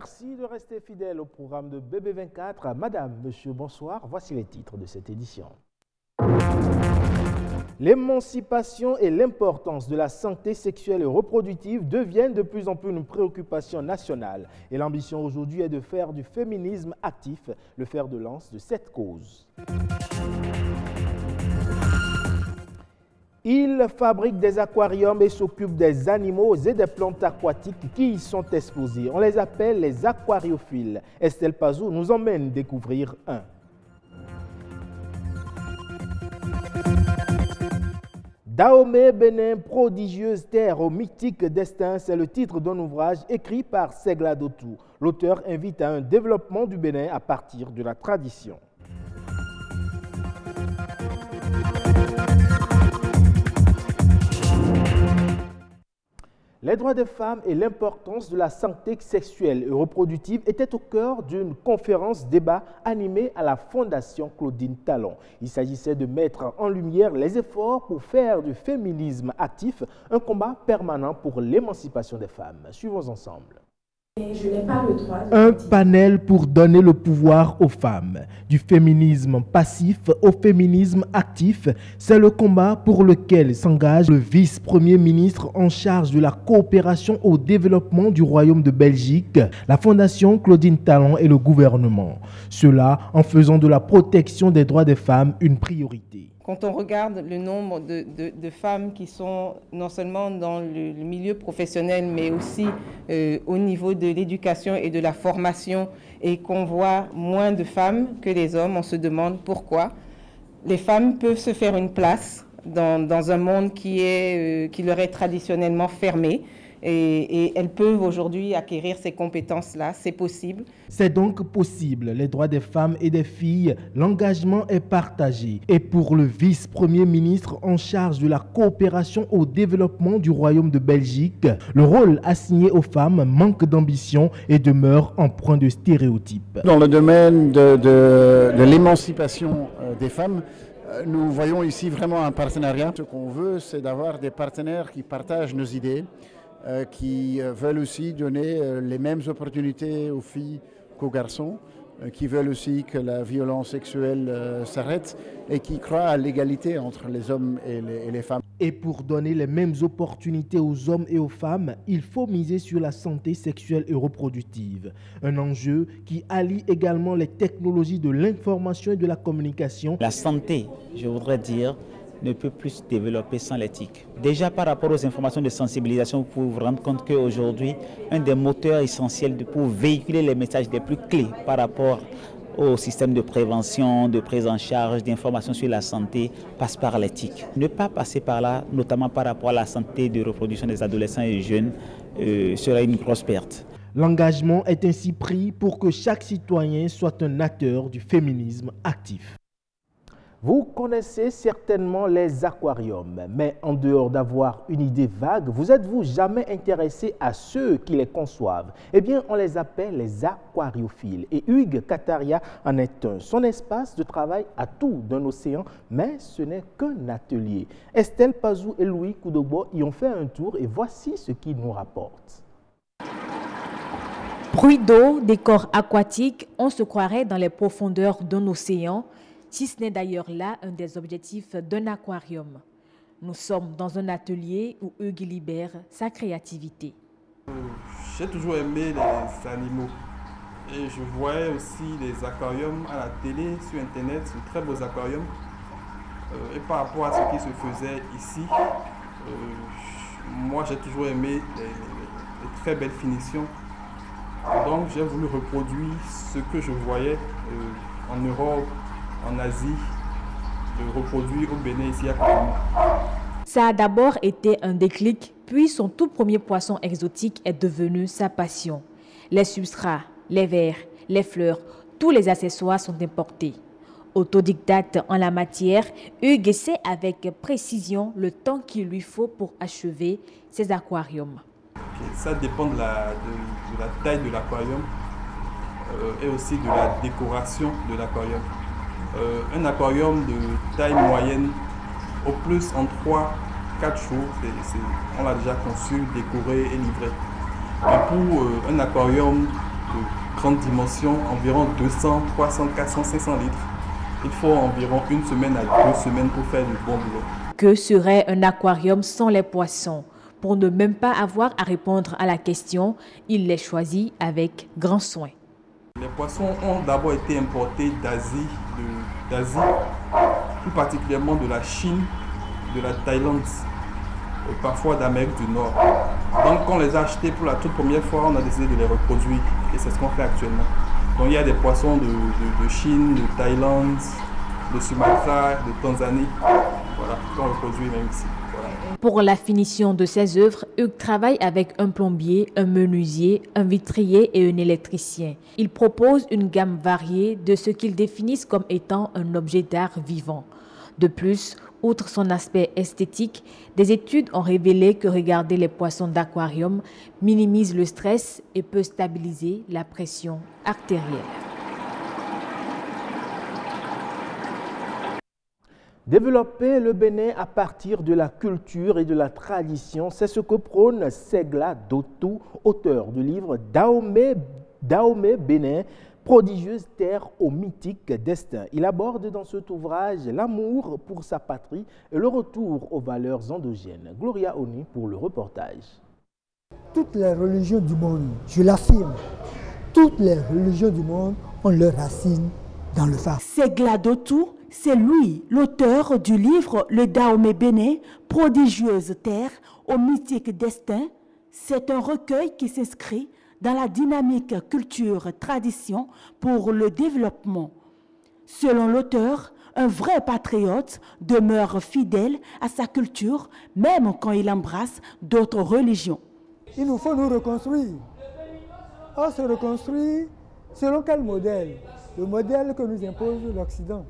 Merci de rester fidèle au programme de BB24. Madame, monsieur, bonsoir. Voici les titres de cette édition. L'émancipation et l'importance de la santé sexuelle et reproductive deviennent de plus en plus une préoccupation nationale. Et l'ambition aujourd'hui est de faire du féminisme actif le fer de lance de cette cause. Ils fabriquent des aquariums et s'occupent des animaux et des plantes aquatiques qui y sont exposés. On les appelle les aquariophiles. Estelle Pazou nous emmène découvrir un. Dahomey, Bénin, prodigieuse terre au mythique destin, c'est le titre d'un ouvrage écrit par Segla Dotou. L'auteur invite à un développement du Bénin à partir de la tradition. Les droits des femmes et l'importance de la santé sexuelle et reproductive étaient au cœur d'une conférence-débat animée à la Fondation Claudine Talon. Il s'agissait de mettre en lumière les efforts pour faire du féminisme actif un combat permanent pour l'émancipation des femmes. Suivons ensemble. Je n'ai pas le droit Un panel pour donner le pouvoir aux femmes. Du féminisme passif au féminisme actif, c'est le combat pour lequel s'engage le vice-premier ministre en charge de la coopération au développement du Royaume de Belgique, la Fondation Claudine Talon et le gouvernement. Cela en faisant de la protection des droits des femmes une priorité. Quand on regarde le nombre de femmes qui sont non seulement dans le milieu professionnel, mais aussi au niveau de l'éducation et de la formation, et qu'on voit moins de femmes que les hommes, on se demande pourquoi. Les femmes peuvent se faire une place dans un monde qui leur est traditionnellement fermé. Et elles peuvent aujourd'hui acquérir ces compétences-là, c'est possible. C'est donc possible, les droits des femmes et des filles, l'engagement est partagé. Et pour le vice-premier ministre en charge de la coopération au développement du Royaume de Belgique, le rôle assigné aux femmes manque d'ambition et demeure empreint de stéréotypes. Dans le domaine de l'émancipation des femmes, nous voyons ici vraiment un partenariat. Ce qu'on veut, c'est d'avoir des partenaires qui partagent nos idées, qui veulent aussi donner les mêmes opportunités aux filles qu'aux garçons, qui veulent aussi que la violence sexuelle s'arrête et qui croient à l'égalité entre les hommes et les femmes. Et pour donner les mêmes opportunités aux hommes et aux femmes, il faut miser sur la santé sexuelle et reproductive. Un enjeu qui allie également les technologies de l'information et de la communication. La santé, je voudrais dire, ne peut plus se développer sans l'éthique. Déjà par rapport aux informations de sensibilisation, vous pouvez vous rendre compte qu'aujourd'hui, un des moteurs essentiels pour véhiculer les messages les plus clés par rapport au système de prévention, de prise en charge, d'information sur la santé, passe par l'éthique. Ne pas passer par là, notamment par rapport à la santé de reproduction des adolescents et jeunes, serait une grosse perte. L'engagement est ainsi pris pour que chaque citoyen soit un acteur du féminisme actif. Vous connaissez certainement les aquariums, mais en dehors d'avoir une idée vague, vous êtes-vous jamais intéressé à ceux qui les conçoivent? Eh bien, on les appelle les aquariophiles et Hugues Kataria en est un. Son espace de travail a tout d'un océan, mais ce n'est qu'un atelier. Estelle Pazou et Louis Koudogbo y ont fait un tour et voici ce qu'ils nous rapportent. Bruit d'eau, décor aquatique, on se croirait dans les profondeurs d'un océan. Si ce n'est d'ailleurs là un des objectifs d'un aquarium. Nous sommes dans un atelier où Hugues libère sa créativité. J'ai toujours aimé les animaux et je voyais aussi les aquariums à la télé, sur internet, sur très beaux aquariums. Et par rapport à ce qui se faisait ici, moi j'ai toujours aimé les très belles finitions. Donc j'ai voulu reproduire ce que je voyais en Europe, en Asie, de reproduire au Bénin ici à Cotonou. Ça a d'abord été un déclic, puis son tout premier poisson exotique est devenu sa passion. Les substrats, les verres, les fleurs, tous les accessoires sont importés. Autodidacte en la matière, Hugues sait avec précision le temps qu'il lui faut pour achever ses aquariums. Ça dépend de la taille de l'aquarium et aussi de la décoration de l'aquarium. Un aquarium de taille moyenne, au plus en 3-4 jours, on l'a déjà conçu, décoré et livré. Et pour un aquarium de grande dimension, environ 200, 300, 400, 500 litres. Il faut environ 1 semaine à 2 semaines pour faire du bon boulot. Que serait un aquarium sans les poissons? Pour ne même pas avoir à répondre à la question, il les choisit avec grand soin. Les poissons ont d'abord été importés d'Asie, plus particulièrement de la Chine, de la Thaïlande, parfois d'Amérique du Nord. Donc quand on les a achetés pour la toute première fois, on a décidé de les reproduire et c'est ce qu'on fait actuellement. Donc il y a des poissons de Chine, de Thaïlande, de Sumatra, de Tanzanie, voilà, qu'on reproduit même ici. Voilà. Pour la finition de ses œuvres, Hugues travaille avec un plombier, un menuisier, un vitrier et un électricien. Il propose une gamme variée de ce qu'ils définissent comme étant un objet d'art vivant. De plus, outre son aspect esthétique, des études ont révélé que regarder les poissons d'aquarium minimise le stress et peut stabiliser la pression artérielle. Développer le Bénin à partir de la culture et de la tradition, c'est ce que prône Segla Dotou, auteur du livre Dahomey Bénin, prodigieuse terre au mythique destin. Il aborde dans cet ouvrage l'amour pour sa patrie et le retour aux valeurs endogènes. Gloria Oni pour le reportage. Toutes les religions du monde, je l'affirme, toutes les religions du monde ont leurs racines dans le phare. Segla Dotou, c'est lui, l'auteur du livre Le Dahomey Bénin, prodigieuse terre au mythique destin. C'est un recueil qui s'inscrit dans la dynamique culture-tradition pour le développement. Selon l'auteur, un vrai patriote demeure fidèle à sa culture, même quand il embrasse d'autres religions. Il nous faut nous reconstruire. On se reconstruit selon quel modèle? Le modèle que nous impose l'Occident.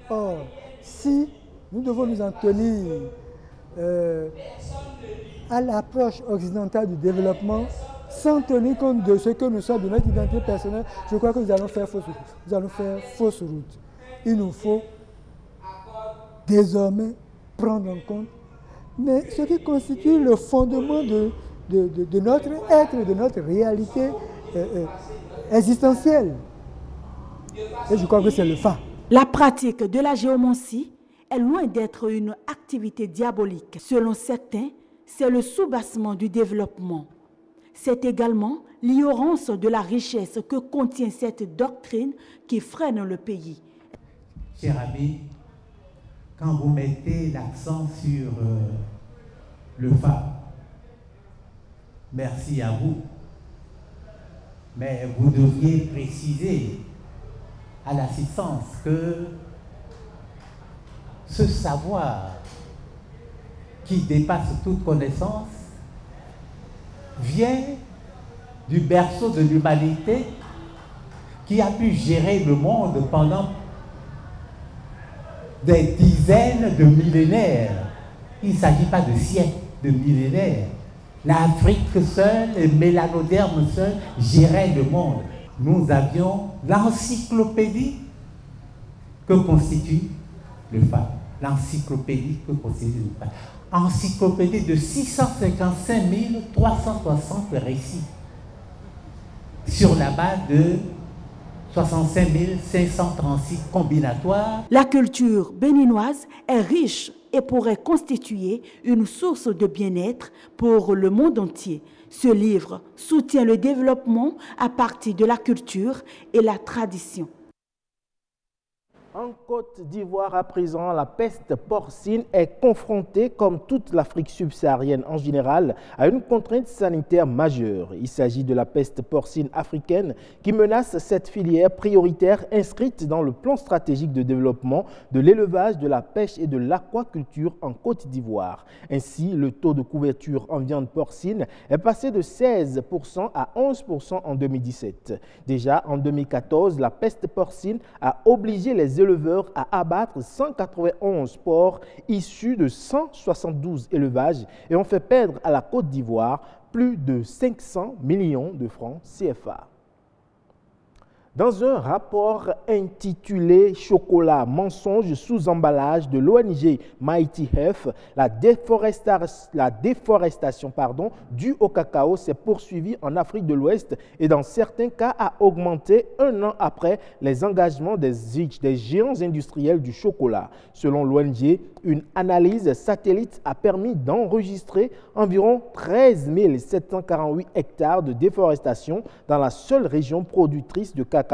Or, si nous devons nous en tenir à l'approche occidentale du développement, sans tenir compte de ce que nous sommes, de notre identité personnelle, je crois que nous allons faire fausse route. Il nous faut désormais prendre en compte mais ce qui constitue le fondement de notre être, de notre réalité existentielle. Et je crois que c'est le phare. La pratique de la géomancie est loin d'être une activité diabolique. Selon certains, c'est le soubassement du développement. C'est également l'ignorance de la richesse que contient cette doctrine qui freine le pays. Cher ami, quand vous mettez l'accent sur le phare, merci à vous, mais vous devriez préciser à l'assistance que ce savoir qui dépasse toute connaissance vient du berceau de l'humanité qui a pu gérer le monde pendant des dizaines de millénaires. Il ne s'agit pas de siècles, de millénaires. L'Afrique seule, les mélanodermes seuls géraient le monde. Nous avions l'encyclopédie que constitue le phare. L'encyclopédie que constitue le phare. Encyclopédie de 655 360 récits sur la base de 65 536 combinatoires. La culture béninoise est riche et pourrait constituer une source de bien-être pour le monde entier. Ce livre soutient le développement à partir de la culture et la tradition. En Côte d'Ivoire, à présent, la peste porcine est confrontée, comme toute l'Afrique subsaharienne en général, à une contrainte sanitaire majeure. Il s'agit de la peste porcine africaine qui menace cette filière prioritaire inscrite dans le plan stratégique de développement de l'élevage, de la pêche et de l'aquaculture en Côte d'Ivoire. Ainsi, le taux de couverture en viande porcine est passé de 16% à 11% en 2017. Déjà, en 2014, la peste porcine a obligé les éleveurs à abattre 191 porcs issus de 172 élevages et ont fait perdre à la Côte d'Ivoire plus de 500 millions de francs CFA. Dans un rapport intitulé « Chocolat, mensonge sous emballage » de l'ONG Mighty Health, la déforestation due au cacao s'est poursuivie en Afrique de l'Ouest et dans certains cas a augmenté un an après les engagements des géants industriels du chocolat. Selon l'ONG, une analyse satellite a permis d'enregistrer environ 13 748 hectares de déforestation dans la seule région productrice de cacao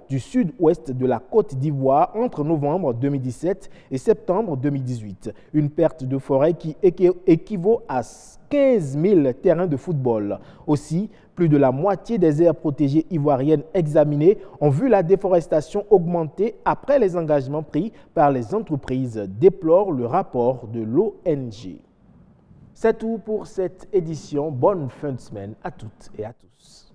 du sud-ouest de la Côte d'Ivoire entre novembre 2017 et septembre 2018. Une perte de forêt qui équivaut à 15 000 terrains de football. Aussi, plus de la moitié des aires protégées ivoiriennes examinées ont vu la déforestation augmenter après les engagements pris par les entreprises, déplore le rapport de l'ONG. C'est tout pour cette édition. Bonne fin de semaine à toutes et à tous.